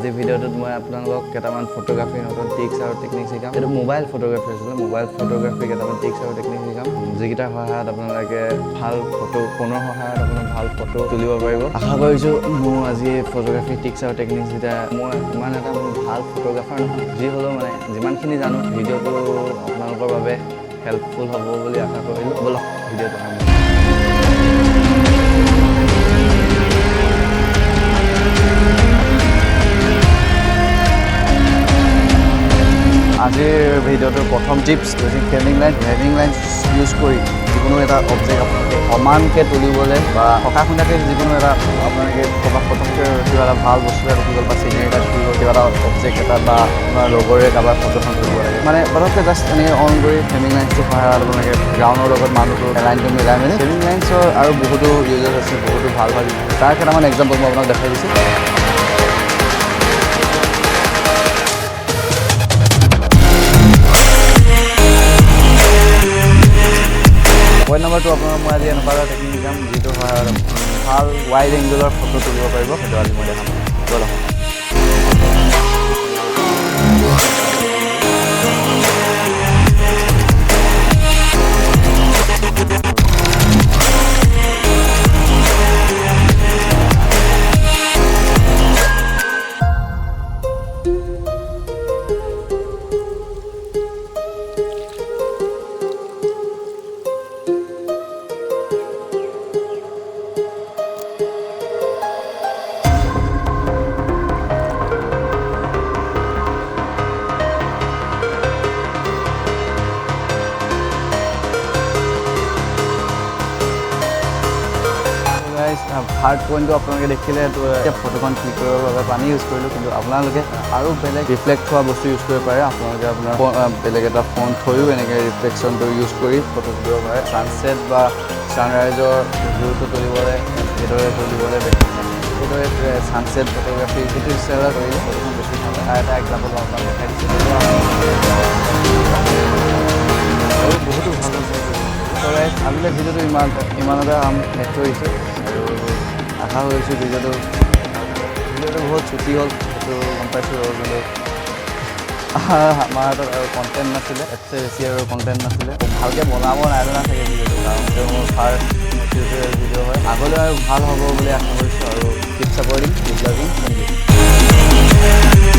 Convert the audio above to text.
আজি ভিডিঅ'টোত মই আপোনালোকক কেইটামান ফটোগ্ৰাফি নতুন টিক্স আৰু টেকনিক শিকাম। এইটো মোবাইল ফটোগ্ৰাফি আছিলে, মোবাইল ফটোগ্ৰাফি কেইটামান টিক্স আৰু টেকনিক শিকাম, যিকেইটাৰ সহায়ত আপোনালোকে ভাল ফটো, ফোনৰ সহায়ত আপোনাৰ ভাল ফটো তুলিব পাৰিব। আশা কৰিছোঁ মোৰ আজি ফটোগ্ৰাফি টিক্স আৰু টেকনিক যেতিয়া মই ইমান এটা ভাল ফটোগ্ৰাফাৰ নহয়, যি হ'লেও মানে যিমানখিনি জানো ভিডিঅ'টো আপোনালোকৰ বাবে হেল্পফুল হ'ব বুলি আশা কৰিলোঁ। ব'লক ভিডিঅ'টো আৰম্ভ কৰোঁ। আজিৰ ভিডিঅ'টোৰ প্ৰথম টিপছ হৈছে হেভিং লাইন ইউজ কৰি যিকোনো এটা অবজেক্ট আপোনালোকে সমানকৈ তুলিবলৈ বা থকা খুন্দাকৈ যিকোনো এটা আপোনালোকে ক'ৰবাত পটককৈ কিবা এটা ভাল বস্তু এটা দেখি গ'ল বা চিনেৰি এটা দেখি গ'ল, কিবা এটা অবজেক্ট এটা বা আপোনাৰ লগৰে কাৰোবাৰ ফটোখন তুলিব লাগে, মানে পটককৈ জাষ্ট এনেকৈ অন কৰি হেভিং লাইনছটো সহায়ত আপোনালোকে গ্ৰাউণ্ডৰ লগত মানুহটো লাইনটো মিলাই মেলি হেভিং লাইনছৰ আৰু বহুতো ইউজেছ আছে, বহুতো ভাল ভাল তাৰ কেইটামান এক্সাম্পল মই আপোনাক দেখাই দিছোঁ। পইণ্ট নম্বৰ 2 আপোনাৰ মই আজি এনেকুৱা এটা টেকনিক শিকাম যিটো সহায়ত ভাল ৱাইড এংগেলৰ ফটো তুলিব পাৰিব, সেইটো আজি মই দেখাম। ব'লক। হাৰ্ড পইণ্টটো আপোনালোকে দেখিলে এতিয়া ফটোখন ক্লিক কৰিবৰ বাবে পানী ইউজ কৰিলোঁ, কিন্তু আপোনালোকে আৰু বেলেগ ৰিফ্লেক্ট হোৱা বস্তু ইউজ কৰিব পাৰে। আপোনালোকে আপোনাৰ বেলেগ এটা ফোন থৈও এনেকৈ ৰিফ্লেকশ্যনটো ইউজ কৰি ফটো তুলিব পাৰে। ছানছেট বা ছানৰাইজৰ ভিউটো তুলিবলৈ সেইদৰে তুলিবলৈ সেইদৰে ছানছেট ফটোগ্ৰাফি যিটো ষ্টাইলত কৰিলে ফটোখন বেছি ভাল হয়। এটা এক্সাম্পল মই আপোনাক দেখাই দিছোঁ, আৰু বহুতো ভাল হৈছে। আজিলৈ ভিডিঅ'টো ইমানতে শেষ কৰিছোঁ আৰু আশা কৰিছোঁ ভিডিঅ'টো বহুত ছুটি হ'ল, সেইটো গম পাইছোঁ। আৰু কিন্তু আমাৰ হাতত আৰু কণ্টেণ্ট নাছিলে, এতছে বেছি আৰু কণ্টেণ্ট নাছিলে, ভালকৈ বনাব নাজানা থাকে ভিডিঅ'টো, কাৰণ সেইটো মোৰ ফাৰ্ষ্ট টিউটৰিয়েল ভিডিঅ' হয়। আগলৈ আৰু ভাল হ'ব বুলি আশা কৰিছোঁ আৰু keep supporting, keep loving, thank U.